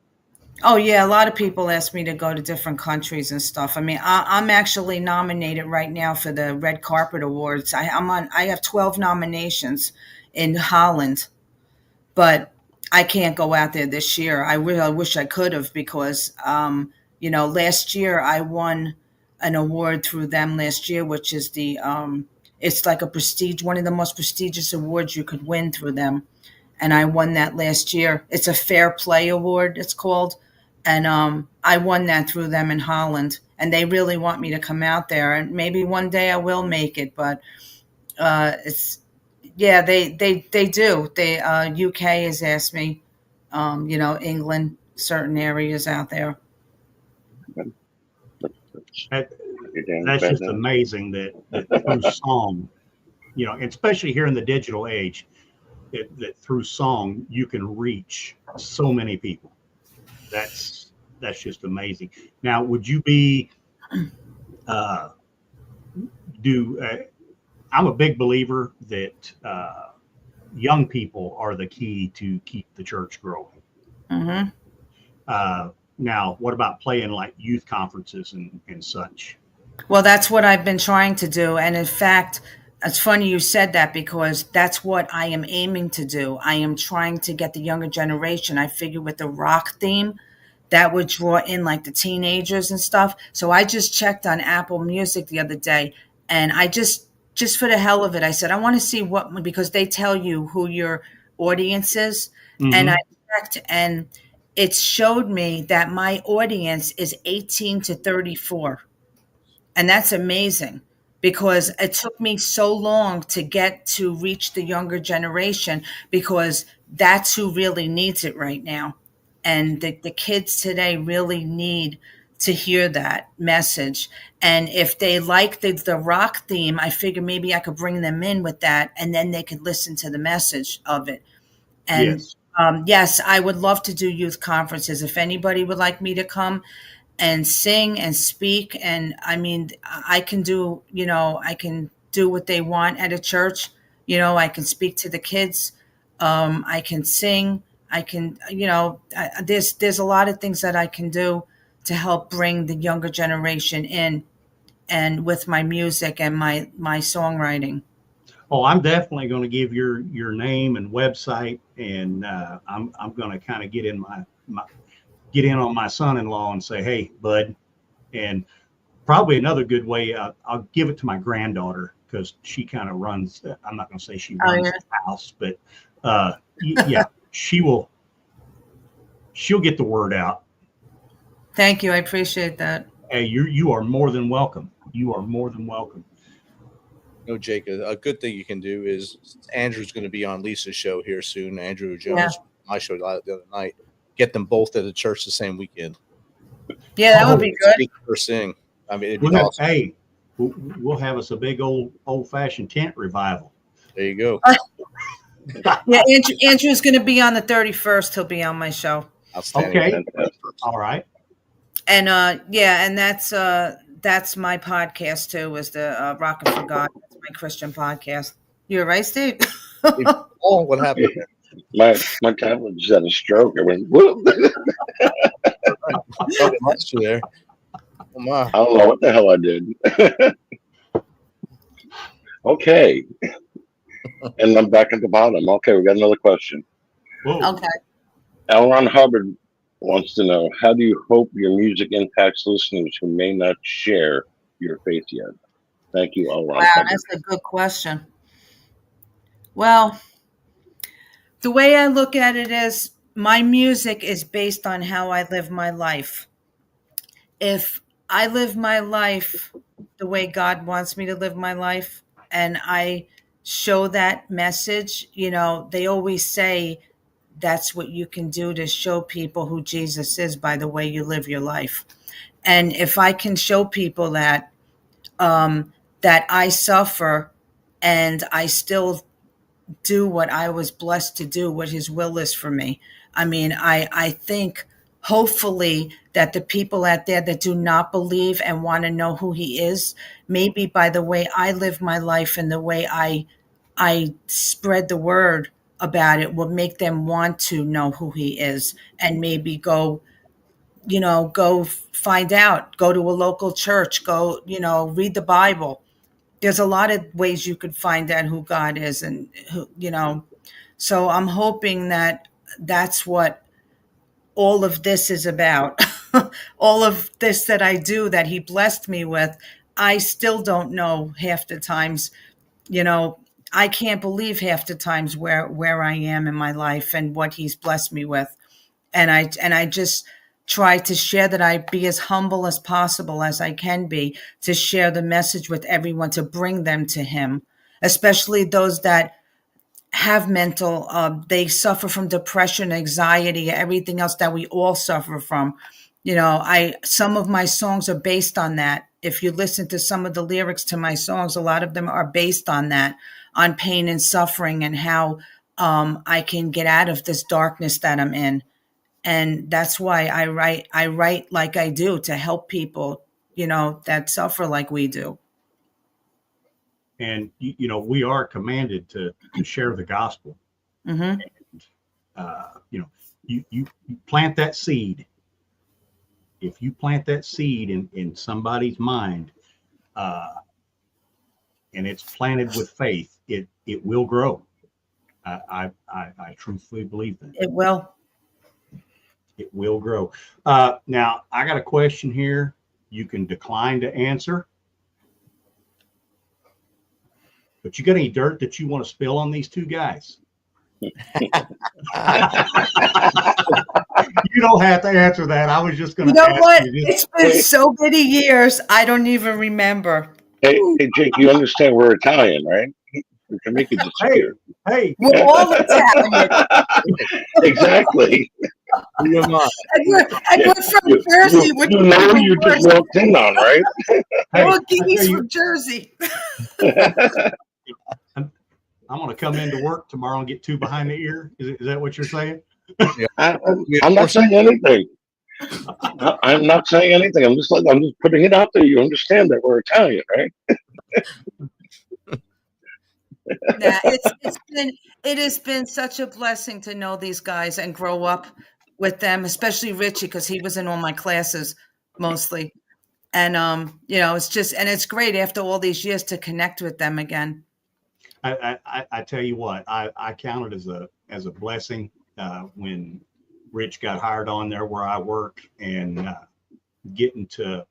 Oh yeah, a lot of people ask me to go to different countries and stuff. I mean, I'm actually nominated right now for the Red Carpet Awards. I have 12 nominations in Holland, but I can't go out there this year. I wish I could have, because last year I won an award through them last year, which is it's like one of the most prestigious awards you could win through them. And I won that last year. It's a Fair Play Award, it's called. And I won that through them in Holland. And they really want me to come out there. And maybe one day I will make it. But they do. UK has asked me, England, certain areas out there. That's just amazing that through song, especially here in the digital age, that through song you can reach so many people. That's just amazing. Now, would you be I'm a big believer that young people are the key to keep the church growing. Now, what about playing like youth conferences and such? Well, that's what I've been trying to do. And in fact, it's funny you said that, because that's what I am aiming to do. I am trying to get the younger generation. I figure with the rock theme, that would draw in like the teenagers and stuff. So I just checked on Apple Music the other day, and I just for the hell of it, I said, I want to see because they tell you who your audience is. And I checked, and it showed me that my audience is 18 to 34. And that's amazing, because it took me so long to get to reach the younger generation, because that's who really needs it right now. And the kids today really need to hear that message. And if they like the rock theme, I figure maybe I could bring them in with that, and then they could listen to the message of it. And yes, I would love to do youth conferences. If anybody would like me to come and sing and speak, and I mean, I can do what they want at a church. I can speak to the kids. I can sing. I can, there's a lot of things that I can do to help bring the younger generation in, and with my music and my songwriting. Oh, I'm definitely going to give your name and website, and I'm going to kind of get in on my son-in-law and say, hey, bud. And probably another good way, I'll give it to my granddaughter, because she kind of runs. I'm not going to say she runs the house, but yeah, she'll get the word out. Thank you. I appreciate that. Hey, you are more than welcome. You are more than welcome. No, Jake, a good thing you can do is Andrew's going to be on Lisa's show here soon. Andrew Jones, my show the other night. Get them both at the church the same weekend. Yeah, that would be good. Speak or sing. I mean, it'd be awesome. Hey, we'll have us a big old-fashioned tent revival. There you go. Yeah, Andrew's going to be on the 31st. He'll be on my show. Okay. All right. And and that's my podcast too. Was the Rockin' for God? That's my Christian podcast. You're right, Steve. Oh, what happened? My tablet just had a stroke. I went, whoop. There. Oh my. I don't know what the hell I did. Okay. And I'm back at the bottom. Okay, we got another question. Whoa. Okay. L. Ron Hubbard wants to know, how do you hope your music impacts listeners who may not share your faith yet? Thank you, L. Ron Hubbard. That's a good question. Well, the way I look at it is, my music is based on how I live my life. If I live my life the way God wants me to live my life, and I show that message, they always say that's what you can do to show people who Jesus is, by the way you live your life. And if I can show people that I suffer and I still do what I was blessed to do, what his will is for me. I mean, I think hopefully that the people out there that do not believe and want to know who he is, maybe by the way I live my life and the way I spread the word, about it will make them want to know who he is and maybe go, go find out, go to a local church, go, read the Bible. There's a lot of ways you could find out who God is and who, so I'm hoping that that's what all of this is about. All of this that I do that he blessed me with, I still don't know half the times, I can't believe half the times where I am in my life and what he's blessed me with. And I just try to share that I be as humble as possible as I can be, to share the message with everyone, to bring them to him, especially those that have mental, they suffer from depression, anxiety, everything else that we all suffer from. Some of my songs are based on that. If you listen to some of the lyrics to my songs, a lot of them are based on that, on pain and suffering and how I can get out of this darkness that I'm in. And that's why I write like I do, to help people, that suffer like we do. And, we are commanded to share the gospel. Mm-hmm. And, you plant that seed. If you plant that seed in somebody's mind, and it's planted with faith, it will grow. I truthfully believe that. It will. It will grow. Now, I got a question here. You can decline to answer. But you got any dirt that you want to spill on these two guys? You don't have to answer that. I was just going to ask what? you. It's been so many years. I don't even remember. Hey, Jake, you understand we're Italian, right? We can make it disappear. Hey, we're all Italian. Exactly. And we're from Jersey. You know you just walked in on, right? Well, he's from Jersey. I'm going to come into work tomorrow and get two behind the ear. Is that what you're saying? I'm not saying anything. I'm not saying anything. I'm just putting it out there. You understand that we're Italian, right? It has been such a blessing to know these guys and grow up with them, especially Richie, because he was in all my classes mostly. And it's great after all these years to connect with them again. I tell you what, I count it as a blessing when Rich got hired on there where I work, and getting to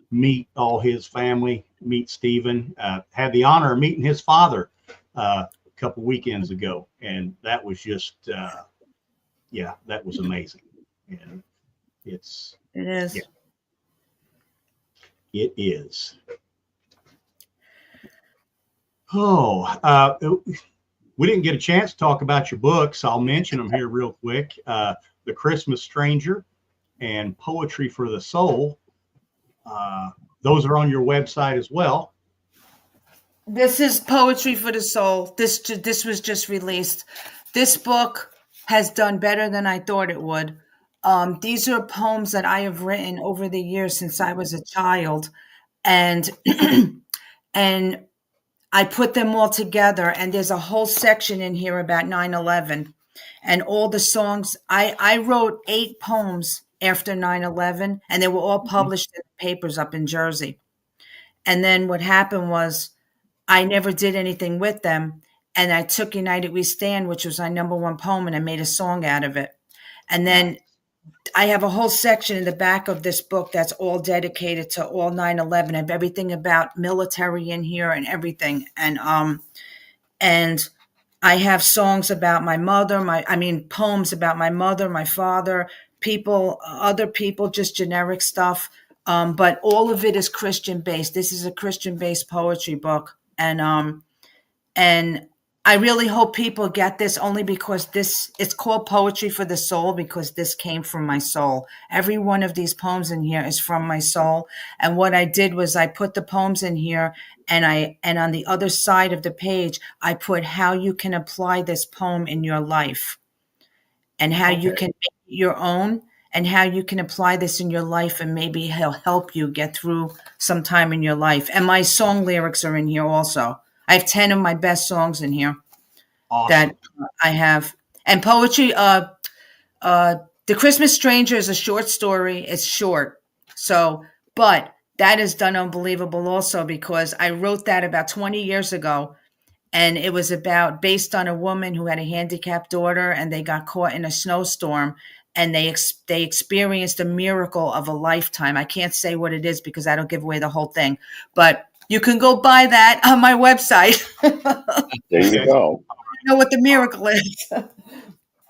meet all his family, meet Stephen, had the honor of meeting his father a couple weekends ago, and that was just that was amazing. And it is. Yeah, it is. We didn't get a chance to talk about your books. I'll mention them here real quick. The Christmas Stranger and Poetry for the Soul. Those are on your website as well. This is Poetry for the Soul. This was just released. This book has done better than I thought it would. These are poems that I have written over the years since I was a child, and and I put them all together. And there's a whole section in here about 9/11 and all the songs. I wrote 8 poems after 9/11, and they were all published in papers up in Jersey. And then what happened was I never did anything with them. And I took United We Stand, which was my #1 poem, and I made a song out of it. And then I have a whole section in the back of this book that's all dedicated to all 9/11. I have everything about military in here and everything. And I have songs about my mother, poems about my mother, my father, people, other people, just generic stuff. But all of it is Christian based. This is a Christian based poetry book. And I really hope people get this, only because it's called Poetry for the Soul, because this came from my soul. Every one of these poems in here is from my soul. And what I did was I put the poems in here, and on the other side of the page, I put how you can apply this poem in your life, and how you can make it your own, and how you can apply this in your life, and maybe he'll help you get through some time in your life. And my song lyrics are in here also. I have 10 of my best songs in here. Awesome. that I have. And poetry, The Christmas Stranger is a short story. It's short. So, but that is done unbelievable also because I wrote that about 20 years ago. And it was based on a woman who had a handicapped daughter and they got caught in a snowstorm and they experienced a miracle of a lifetime. I can't say what it is because I don't give away the whole thing, but you can go buy that on my website. There you go. Know what the miracle is.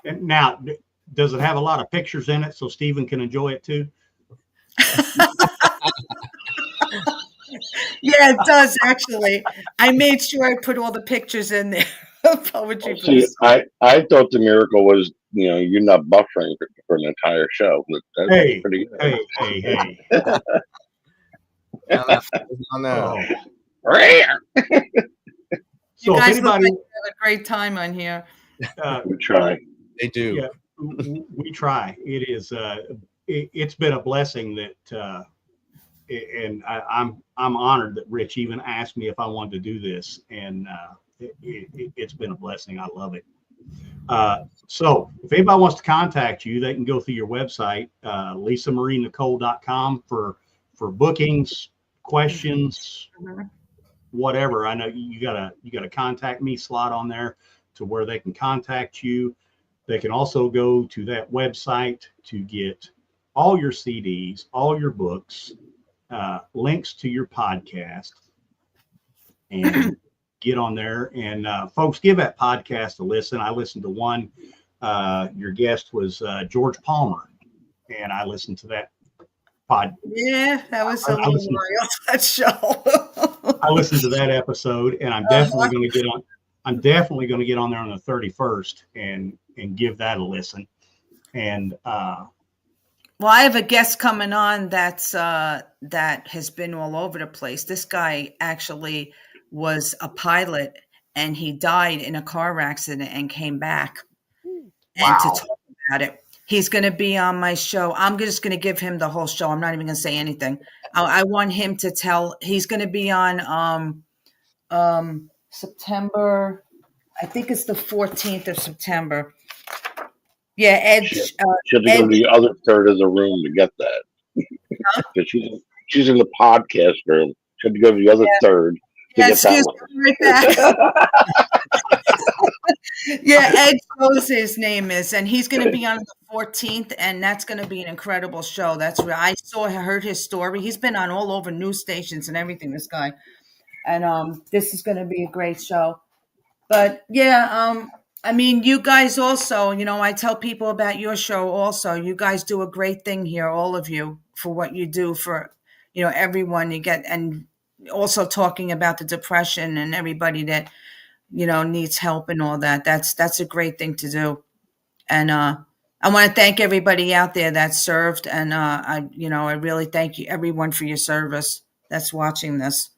And now, does it have a lot of pictures in it so Stephen can enjoy it too? Yeah, it does actually. I made sure I put all the pictures in there. Poetry. See, I thought the miracle was, you're not buffering for an entire show. But that's Hey, pretty good. hey. No. Rare. You So if guys look like anybody, you have a great time on here. We try. They do. yeah, we try. It is. It's been a blessing that, and I'm honored that Rich even asked me if I wanted to do this, and it's been a blessing. I love it. So if anybody wants to contact you, they can go through your website, lisamarienicole.com for bookings, questions, whatever. I know you got a contact me slot on there to where they can contact you. They can also go to that website to get all your CDs, all your books, links to your podcast, and get on there. And folks, give that podcast a listen. I listened to one. Your guest was George Palmer, and I listened to that pod. Yeah, that was a little wild, that show. I listened to that episode, and I'm definitely going to get on. I'm definitely going to get on there on the 31st and give that a listen. And well, I have a guest coming on that has been all over the place. This guy actually was a pilot, and he died in a car accident and came back. Wow. And to talk about it, he's going to be on my show. I'm just going to give him the whole show. I'm not even going to say anything. I want him to tell. He's going to be on September. I think it's the 14th of September. Yeah, Ed. She had to go to the other third of the room to get that. Huh? She's in the podcast room. She had to go to the other third to get that one. Me, right back. Yeah, Ed knows his name is, and he's going to be on the 14th, and that's going to be an incredible show. That's where I heard his story. He's been on all over news stations and everything, this guy. And this is going to be a great show. But yeah, I mean, you guys also, I tell people about your show also. You guys do a great thing here, all of you, for what you do for, everyone you get, and also talking about the depression and everybody that, needs help and all that. That's a great thing to do. And I want to thank everybody out there that served. And I really thank you, everyone, for your service that's watching this.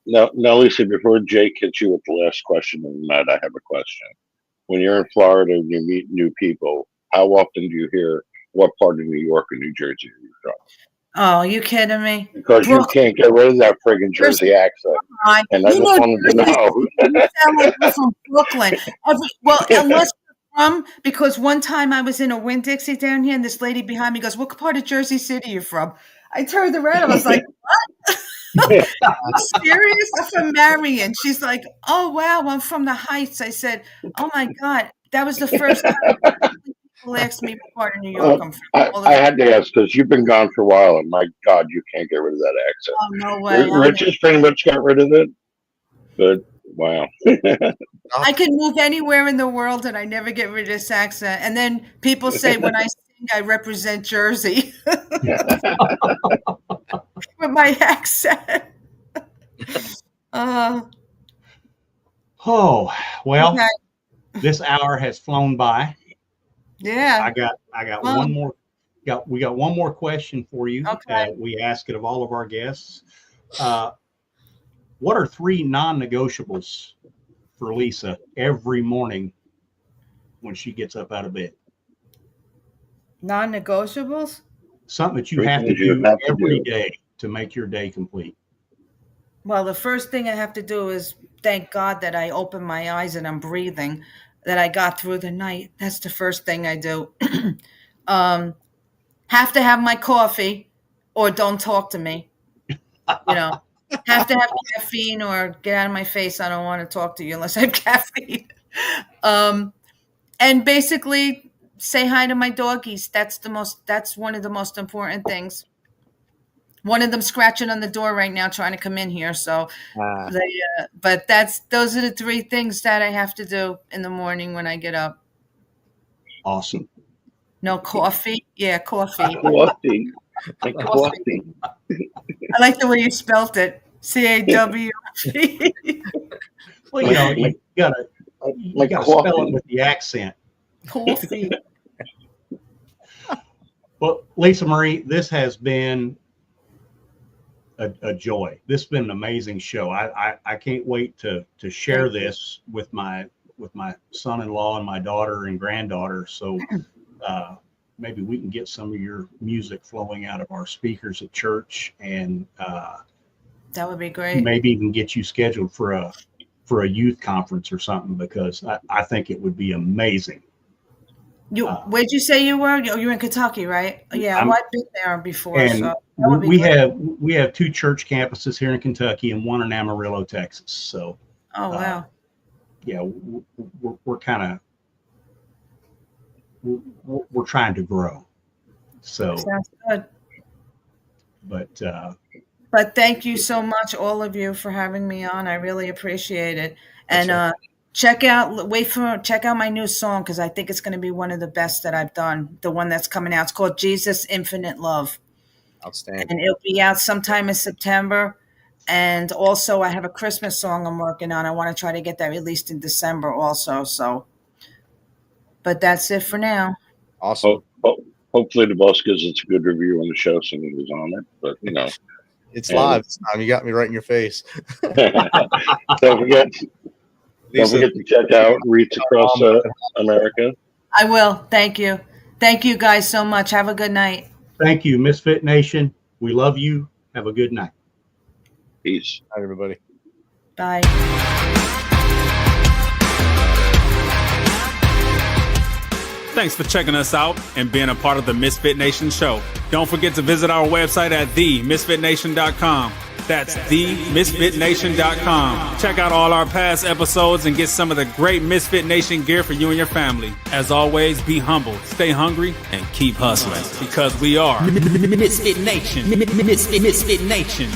Now, Lisa, before Jake hits you with the last question of the night, I have a question. When you're in Florida and you meet new people, how often do you hear what part of New York or New Jersey are you from? Oh, you kidding me? Because you can't get rid of that friggin' Jersey accent. And I just wanted to know. You sound like you're from Brooklyn. Unless you're from, because one time I was in a Winn-Dixie down here, and this lady behind me goes, "What part of Jersey City are you from?" I turned around. I was like, "What? Are you serious? I'm from Marion." She's like, "Oh, wow, I'm from the Heights." I said, "Oh, my God." That was the first time people asked me what part of New York I'm from. I had to ask because you've been gone for a while, and my God, you can't get rid of that accent. Oh, no way. Rich has pretty much got rid of it, but wow. I can move anywhere in the world, and I never get rid of this accent. And then people say when I sing, I represent Jersey with my accent. Oh, well, Okay. This hour has flown by. Yeah. I got one more. We got one more question for you. Okay. We ask it of all of our guests. What are 3 non-negotiables for Lisa every morning when she gets up out of bed? Non-negotiables? Something that you have to do every day to make your day complete. Well, the first thing I have to do is thank God that I opened my eyes and I'm breathing, that I got through the night. That's the first thing I do. Have to have my coffee or don't talk to me. Have to have caffeine or get out of my face. I don't want to talk to you unless I have caffeine. And basically say hi to my doggies. That's one of the most important things. One of them scratching on the door right now, trying to come in here. So, but those are the 3 things that I have to do in the morning when I get up. Awesome. No coffee. Yeah, coffee. Coffee. Coffee. I like the way you spelt it. CAWFE. Well, you gotta spell it with the accent. Coffee. Well, Lisa Marie, this has been a joy. This has been an amazing show. I can't wait to share this with my son-in-law and my daughter and granddaughter. So maybe we can get some of your music flowing out of our speakers at church, and that would be great. Maybe even get you scheduled for a youth conference or something, because I think it would be amazing. Where'd you say you were? You're in Kentucky, right? Yeah, I've been there before. And so we have 2 church campuses here in Kentucky and 1 in Amarillo, Texas. So, oh wow, yeah, we're kind of we're trying to grow. So sounds good. But thank you so much, all of you, for having me on. I really appreciate it. And check out my new song, because I think it's going to be one of the best that I've done. The one that's coming out. It's called Jesus Infinite Love. Outstanding. And it'll be out sometime in September. And also I have a Christmas song I'm working on. I want to try to get that released in December also. So, but that's it for now. Awesome. Hopefully the boss gives us a good review on the show so he was on it. But it's live this time. You got me right in your face. Don't forget to check out Reach Across America. I will. Thank you. Thank you guys so much. Have a good night. Thank you, Misfit Nation. We love you. Have a good night. Peace. Hi, everybody. Bye. Thanks for checking us out and being a part of the Misfit Nation show. Don't forget to visit our website at themisfitnation.com. That's themisfitnation.com. Check out all our past episodes and get some of the great Misfit Nation gear for you and your family. As always, be humble, stay hungry, and keep hustling, because we are Misfit Nation. Misfit Nation.